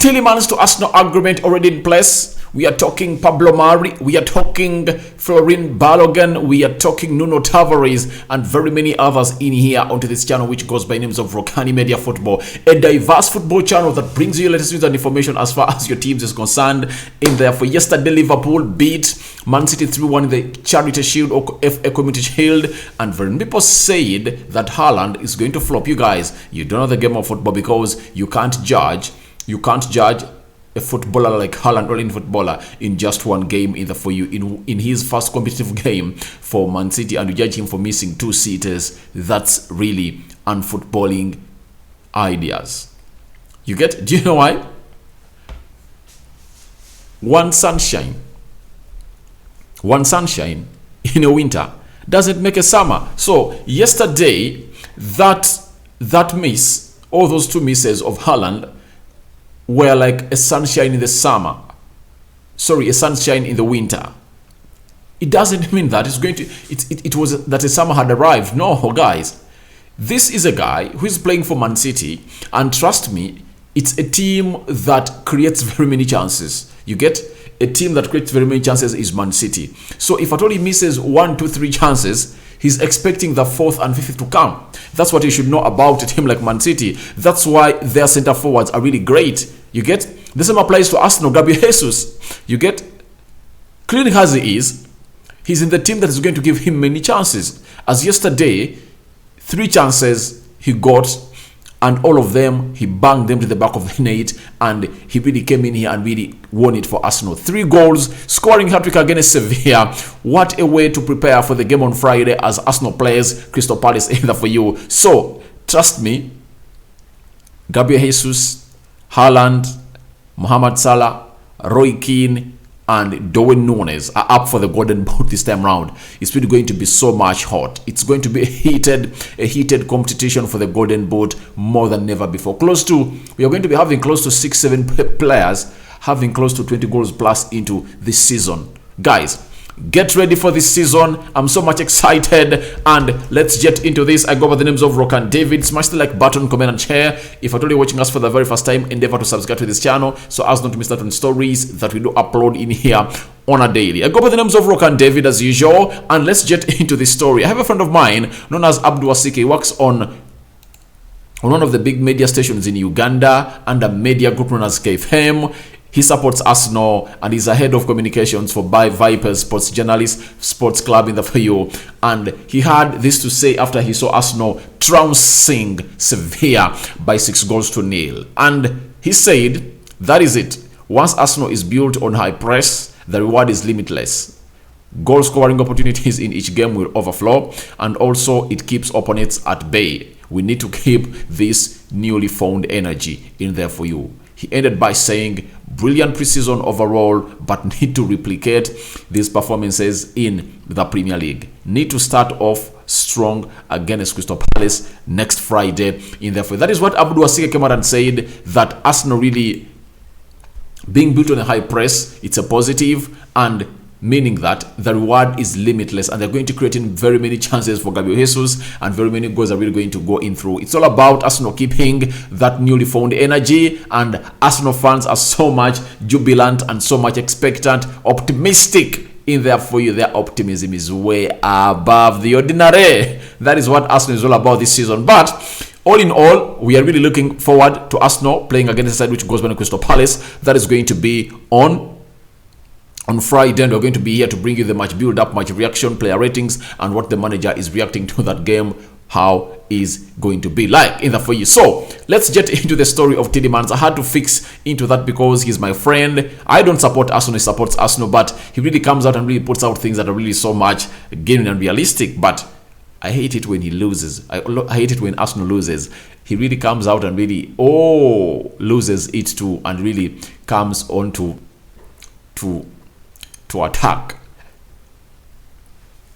Tielemans to Arsenal agreement already in place. We are talking Pablo Mari, we are talking Florin Balogun, we are talking Nuno Tavares, and very many others in here onto this channel, which goes by names of Rokani Media Football, a diverse football channel that brings you latest news and information as far as your teams is concerned. In there for yesterday, Liverpool beat Man City 3-1 in the Charity Shield or FA Community Shield, and very many people said that Haaland is going to flop. You guys, you don't know the game of football because you can't judge a footballer like Haaland, all-in footballer, in just one game in his first competitive game for Man City, and you judge him for missing 2 sitters. That's really unfootballing ideas. You get? Do you know why? One sunshine in a winter doesn't make a summer. So yesterday, that miss, all those 2 misses of Haaland, were like a sunshine in the summer. Sorry, a sunshine in the winter. It doesn't mean that it's going to. It was that a summer had arrived. No, guys, this is a guy who is playing for Man City, and trust me, it's a team that creates very many chances. You get? A team that creates very many chances is Man City. So if at all he misses 1, 2, 3 chances, he's expecting the 4th and 5th to come. That's what you should know about a team like Man City. That's why their centre forwards are really great. You get? The same applies to Arsenal, Gabriel Jesus. You get? Clearly as he is, he's in the team that is going to give him many chances. As yesterday, 3 chances he got, and all of them, he banged them to the back of the net, and he really came in here and really won it for Arsenal. 3 goals, scoring hat-trick against Sevilla. What a way to prepare for the game on Friday as Arsenal plays Crystal Palace in there for you. So, trust me, Gabriel Jesus, Haaland, Mohamed Salah, Roy Keane, and Darwin Núñez are up for the Golden Boot this time round. It's really going to be so much hot. It's going to be a heated competition for the Golden Boot more than ever before. We are going to be having close to 6-7 players having close to 20 goals plus into this season. Guys, get ready for this season. I'm so much excited, and let's get into this. I go by the names of Rokani David. Smash the like button, comment, and share. If you're totally watching us for the very first time, endeavor to subscribe to this channel so as not to miss out on stories that we do upload in here on a daily. I go by the names of Rokani David as usual, and let's get into this story. I have a friend of mine known as Abdul Wasike. He works on one of the big media stations in Uganda and a media group known as KFM. He supports Arsenal and is a head of communications for Vipers Sports Journalist Sports Club in the FAU. And he had this to say after he saw Arsenal trouncing Sevilla by 6-0. And he said, that is it. Once Arsenal is built on high press, the reward is limitless. Goal scoring opportunities in each game will overflow, and also it keeps opponents at bay. We need to keep this newly found energy in there for you. He ended by saying, brilliant preseason overall, but need to replicate these performances in the Premier League. Need to start off strong against Crystal Palace next Friday in there. That is what Abdul Wasike came out and said, that Arsenal really being built on a high press, it's a positive, and meaning that the reward is limitless, and they're going to create in very many chances for Gabriel Jesus, and very many goals are really going to go in through. It's all about Arsenal keeping that newly found energy, and Arsenal fans are so much jubilant and so much expectant, optimistic in there for you. Their optimism is way above the ordinary. That is what Arsenal is all about this season. But all in all, we are really looking forward to Arsenal playing against the side which goes by Crystal Palace. That is going to be on Friday, and we're going to be here to bring you the match build-up, match reaction, player ratings, and what the manager is reacting to that game, how is going to be like in the for you. So let's get into the story of Tielemans. I had to fix into that because he's my friend. I don't support Arsenal, he supports Arsenal, but he really comes out and really puts out things that are really so much genuine and realistic. But I hate it when he loses. I hate it when Arsenal loses. He really comes out and really loses it too, and really comes on to attack,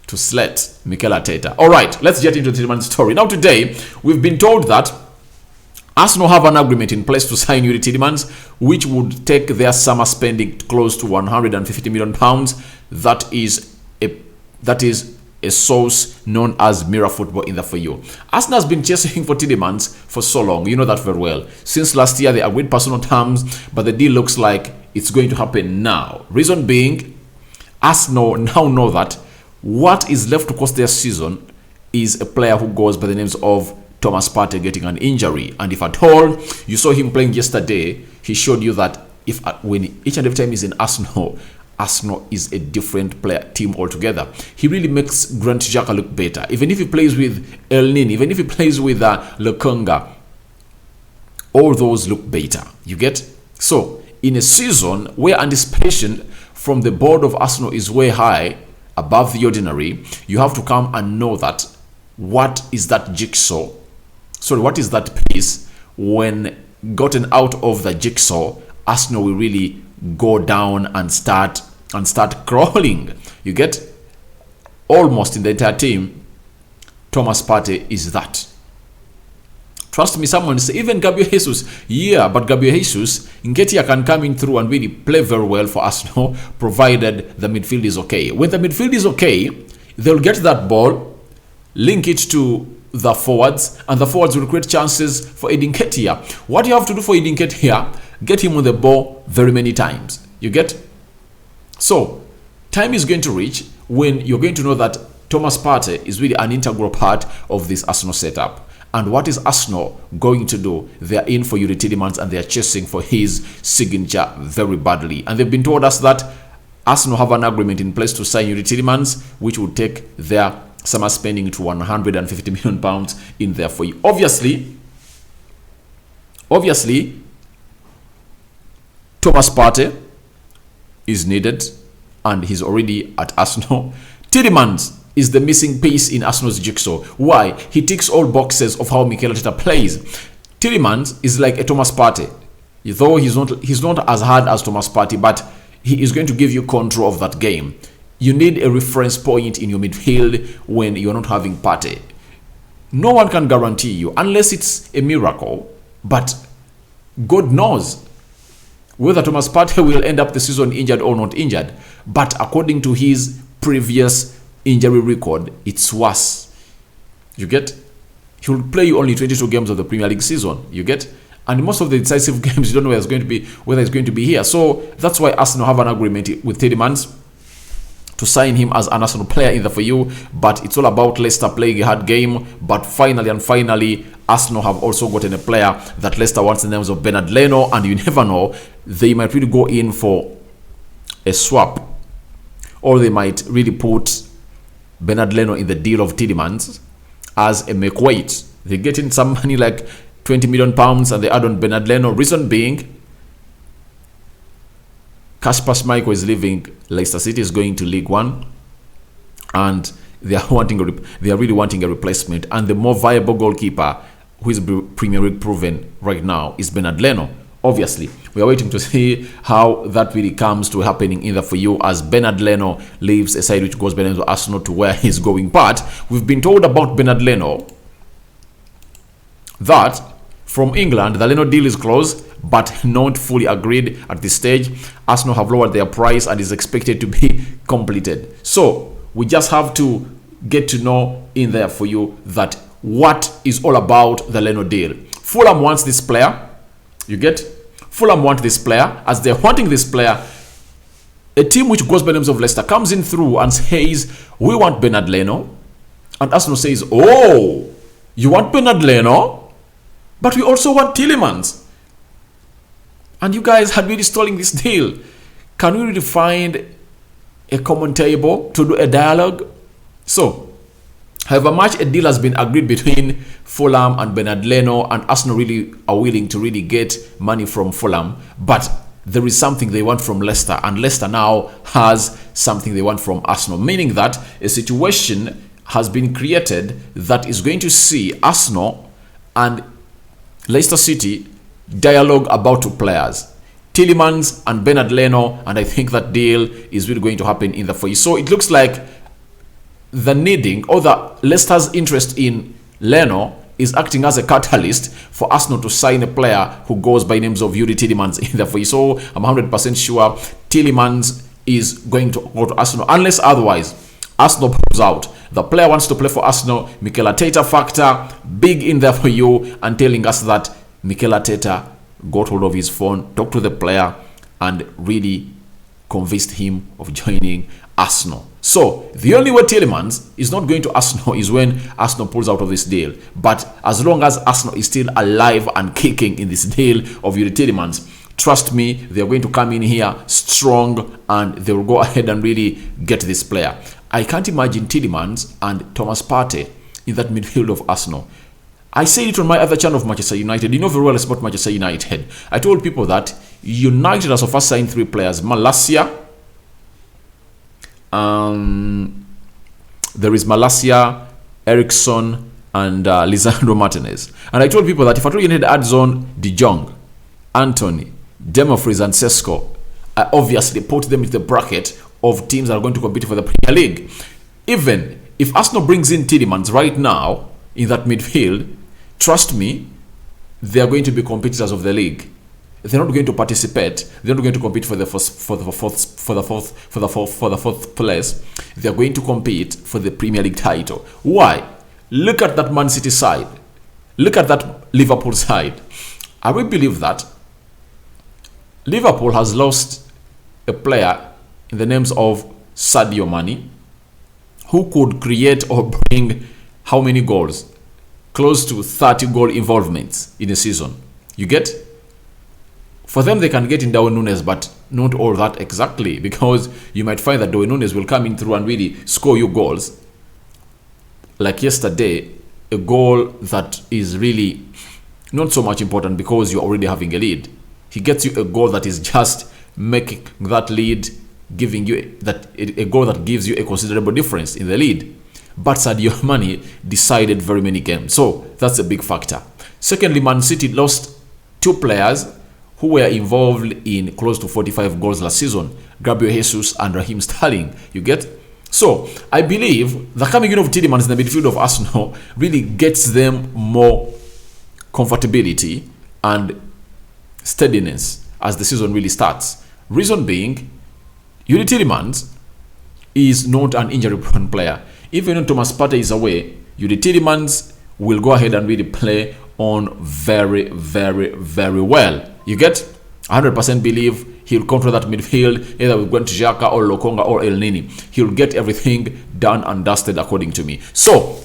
to slit Mikel Arteta. All right, let's get into the Tielemans story. Now today, we've been told that Arsenal have an agreement in place to sign Youri Tielemans, which would take their summer spending close to £150 million. That is a source known as Mirror Football in the for you. Arsenal has been chasing for Tielemans for so long. You know that very well. Since last year, they agreed personal terms, but the deal looks like it's going to happen now. Reason being, Arsenal now know that what is left to cost their season is a player who goes by the names of Thomas Partey getting an injury. And if at all you saw him playing yesterday, he showed you that if when each and every time he's in Arsenal is a different team altogether. He really makes Grant Xhaka look better. Even if he plays with El Nini, even if he plays with Lokonga, all those look better. You get? So, in a season where anticipation from the board of Arsenal is way high, above the ordinary, you have to come and know that what is that jigsaw? Sorry, what is that piece? When gotten out of the jigsaw, Arsenal will really go down and start crawling. You get? Almost in the entire team, Thomas Partey is that. Trust me, someone say even Gabriel Jesus. Yeah, but Gabriel Jesus, Nketiah can come in through and really play very well for Arsenal, provided the midfield is okay. When the midfield is okay, they'll get that ball, link it to the forwards, and the forwards will create chances for Nketiah. What you have to do for Nketiah, get him on the ball very many times. You get? So, time is going to reach when you're going to know that Thomas Partey is really an integral part of this Arsenal setup. And what is Arsenal going to do? They are in for Yuri Tielemans and they are chasing for his signature very badly. And they've been told us that Arsenal have an agreement in place to sign Yuri Tielemans, which will take their summer spending to £150 million in there for you. Obviously, Thomas Partey is needed and he's already at Arsenal. Tielemans is the missing piece in Arsenal's jigsaw. Why? He ticks all boxes of how Mikel Arteta plays. Tielemans is like a Thomas Partey. Though he's not as hard as Thomas Partey, but he is going to give you control of that game. You need a reference point in your midfield when you're not having Partey. No one can guarantee you, unless it's a miracle, but God knows whether Thomas Partey will end up the season injured or not injured. But according to his previous injury record, it's worse. You get? He will play you only 22 games of the Premier League season. You get? And most of the decisive games, you don't know whether it's going to be here. So that's why Arsenal have an agreement with Tielemans to sign him as an Arsenal player in the for you. But it's all about Leicester playing a hard game. But finally, Arsenal have also gotten a player that Leicester wants in terms of Bernard Leno. And you never know, they might really go in for a swap. Or they might really put Bernard Leno in the deal of Tielemans as a make weight. They get in some money like £20 million and they add on Bernard Leno. Reason being, Kasper Schmeichel is leaving Leicester City, is going to League One, and they are really wanting a replacement. And the more viable goalkeeper who is Premier League proven right now is Bernard Leno. Obviously, we are waiting to see how that really comes to happening in the for you as Bernard Leno leaves a side which goes by the name of Arsenal to where he's going. But we've been told about Bernard Leno that from England, the Leno deal is closed, but not fully agreed at this stage. Arsenal have lowered their price and is expected to be completed. So we just have to get to know in there for you that what is all about the Leno deal. Fulham wants this player. You get? Fulham want this player. As they're wanting this player, a team which goes by the names of Leicester comes in through and says, we want Bernard Leno. And Arsenal says, oh, you want Bernard Leno? But we also want Tielemans. And you guys had really stalling this deal. Can we really find a common table to do a dialogue? So, however much a deal has been agreed between Fulham and Bernard Leno, and Arsenal really are willing to really get money from Fulham, but there is something they want from Leicester, and Leicester now has something they want from Arsenal, meaning that a situation has been created that is going to see Arsenal and Leicester City dialogue about two players, Tielemans and Bernard Leno, and I think that deal is really going to happen in the fall. So it looks like the needing or the Leicester's interest in Leno is acting as a catalyst for Arsenal to sign a player who goes by names of Yuri Tielemans in the fall. So I'm 100% sure Tielemans is going to go to Arsenal unless otherwise Arsenal pulls out. The player wants to play for Arsenal. Mikel Arteta factor, big in there for you, and telling us that Mikel Arteta got hold of his phone, talked to the player, and really convinced him of joining Arsenal. So the only way Tielemans is not going to Arsenal is when Arsenal pulls out of this deal. But as long as Arsenal is still alive and kicking in this deal of Yuri Tielemans, trust me, they are going to come in here strong and they will go ahead and really get this player. I can't imagine Tielemans and Thomas Partey in that midfield of Arsenal. I said it on my other channel of Manchester United. You know very well it's about Manchester United. I told people that United has so far signed 3 players. Malacia. There is Malacia, Eriksson, and Lisandro Martinez. And I told people that if at all United adds on De Jong, Anthony, Dumfries, and Sesko, I obviously put them in the bracket of teams that are going to compete for the Premier League. Even if Arsenal brings in Tielemans right now in that midfield, trust me, they are going to be competitors of the league. They're not going to participate. They're not going to compete for the fourth place. They're going to compete for the Premier League title. Why? Look at that Man City side. Look at that Liverpool side. I will believe that Liverpool has lost a player in the names of Sadio Mane, who could create or bring how many goals? Close to 30 goal involvements in a season. You get? For them, they can get in Darwin Núñez, but not all that exactly, because you might find that Darwin Núñez will come in through and really score you goals. Like yesterday, a goal that is really not so much important because you're already having a lead. He gets you a goal that is just making that lead, giving you a goal that gives you a considerable difference in the lead. But Sadio Mane decided very many games, so that's a big factor. Secondly, Man City lost 2 players who were involved in close to 45 goals last season, Gabriel Jesus and Raheem Sterling. You get? So I believe the coming in of Tielemans in the midfield of Arsenal really gets them more comfortability and steadiness as the season really starts. Reason being, Yuri Tielemans is not an injury-prone player. Even when Thomas Partey is away, Yuri Tielemans will go ahead and really play on very, very, very well. You get? 100% believe he'll control that midfield, either with Gwen Xhaka or Lokonga or El Nini. He'll get everything done and dusted according to me. So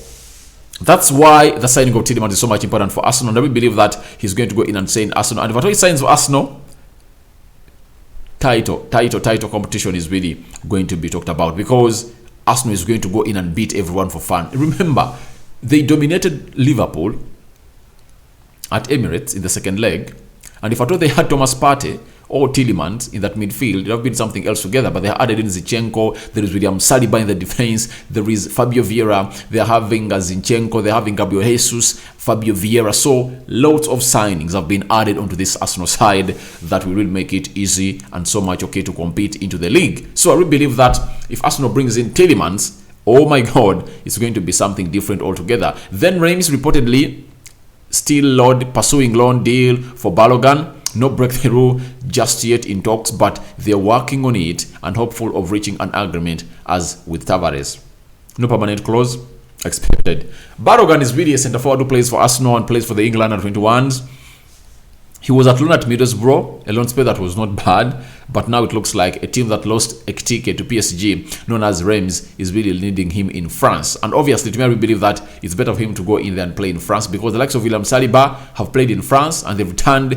that's why the signing of Tielemans is so much important for Arsenal. And I believe that he's going to go in and sign Arsenal. And if at all he signs for Arsenal, title competition is really going to be talked about, because Arsenal is going to go in and beat everyone for fun. Remember, they dominated Liverpool at Emirates in the second leg. And if at all they had Thomas Partey or Tielemans in that midfield, it would have been something else together. But they added in Zinchenko, there is William Saliba in the defense, there is Fabio Vieira, they're having Zinchenko, they're having Gabriel Jesus, Fabio Vieira. So lots of signings have been added onto this Arsenal side that will really make it easy and so much okay to compete into the league. So I really believe that if Arsenal brings in Tielemans, oh my God, it's going to be something different altogether. Then Reims reportedly still pursuing loan deal for Balogun. No breakthrough just yet in talks, but they're working on it and hopeful of reaching an agreement as with Tavares. No permanent clause expected. Balogun is really a centre forward who plays for Arsenal and plays for the England under-21s. He was at loan at Middlesbrough, a loan spell that was not bad, but now it looks like a team that lost Ekitike to PSG, known as Reims, is really needing him in France. And obviously, to me, we believe that it's better for him to go in there and play in France, because the likes of William Saliba have played in France and they've turned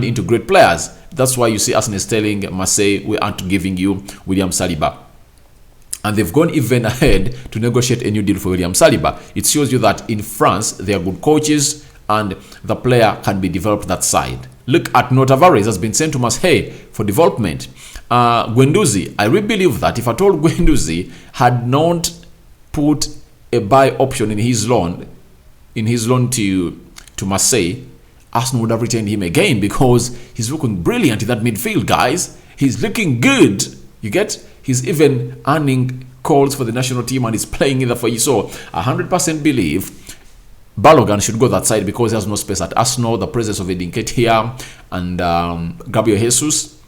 into great players. That's why you see Arsenal is telling Marseille, we aren't giving you William Saliba. And they've gone even ahead to negotiate a new deal for William Saliba. It shows you that in France, they are good coaches, and the player can be developed that side. Look at Tavares has been sent to Marseille for development. Guendouzi, I really believe that if at all Guendouzi had not put a buy option in his loan to Marseille, Arsenal would have retained him again, because he's looking brilliant in that midfield, guys. He's looking good. You get? He's even earning calls for the national team and he's playing in the for you. So 100% believe Balogun should go that side, because he has no space at Arsenal. The presence of Edin Ketia and Gabriel Jesus,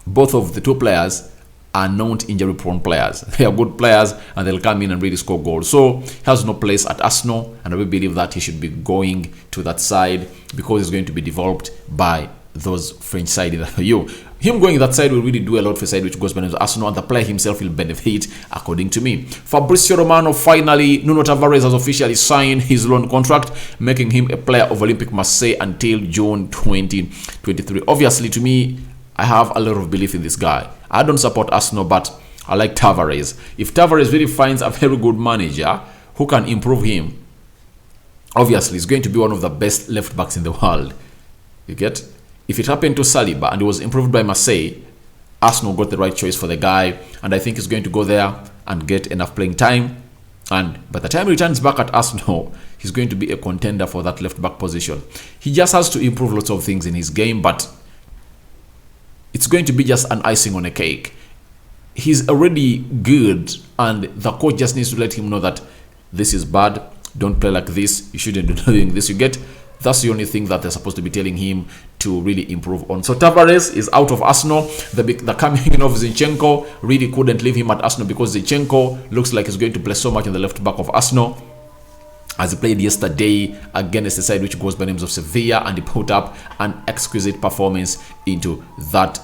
both of the 2 players are not injury-prone players. They are good players, and they'll come in and really score goals. So he has no place at Arsenal, and I will believe that he should be going to that side because he's going to be developed by those French side in the EU. Him going that side will really do a lot for a side which goes by the Arsenal, and the player himself will benefit, according to me. Fabrizio Romano, finally, Nuno Tavares has officially signed his loan contract, making him a player of Olympique Marseille until June 2023. Obviously, to me, I have a lot of belief in this guy. I don't support Arsenal, but I like Tavares. If Tavares really finds a very good manager who can improve him, obviously, he's going to be one of the best left backs in the world. You get? If it happened to Saliba and he was improved by Marseille, Arsenal got the right choice for the guy, and I think he's going to go there and get enough playing time. And by the time he returns back at Arsenal, he's going to be a contender for that left back position. He just has to improve lots of things in his game, but it's going to be just an icing on a cake. He's already good, and the coach just needs to let him know that this is bad. Don't play like this. You shouldn't be doing this. You get? That's the only thing that they're supposed to be telling him to really improve on. So Tavares is out of Arsenal. The coming in of Zinchenko really couldn't leave him at Arsenal because Zinchenko looks like he's going to play so much in the left back of Arsenal, as he played yesterday against the side which goes by the names of Sevilla, and he put up an exquisite performance into that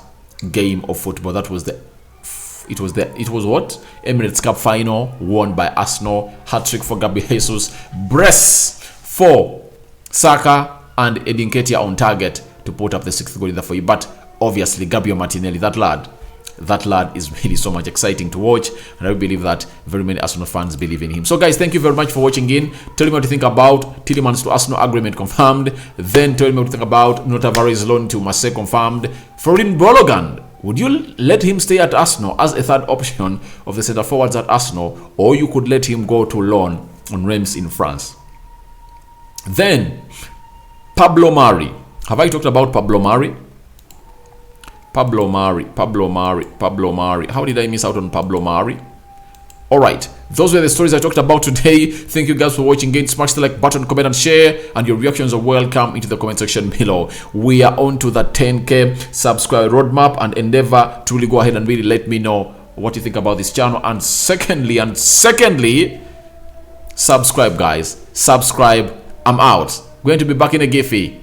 game of football. That was it was what? Emirates Cup final won by Arsenal. Hat-trick for Gabi Jesus. Brace for Saka and Edin Ketia on target to put up the 6th goal in the for you. But obviously, Gabriel Martinelli, that lad is really so much exciting to watch, and I believe that very many Arsenal fans believe in him. So guys, thank you very much for watching in. Tell me what you think about Tielemans to Arsenal agreement confirmed. Then tell me what you think about Nuno Tavares loan to Marseille confirmed. Florin Balogun, would you let him stay at Arsenal as a third option of the centre forwards at Arsenal, or you could let him go to loan on Reims in France? Then Pablo Mari. Have I talked about Pablo Mari? Pablo Mari. How did I miss out on Pablo Mari? Alright, those were the stories I talked about today. Thank you guys for watching again. Smash the like button, comment and share, and your reactions are welcome into the comment section below. We are on to the 10K subscribe roadmap, and endeavor to really go ahead and really let me know what you think about this channel. And secondly, subscribe guys. Subscribe. I'm out. Going to be back in a Giphy.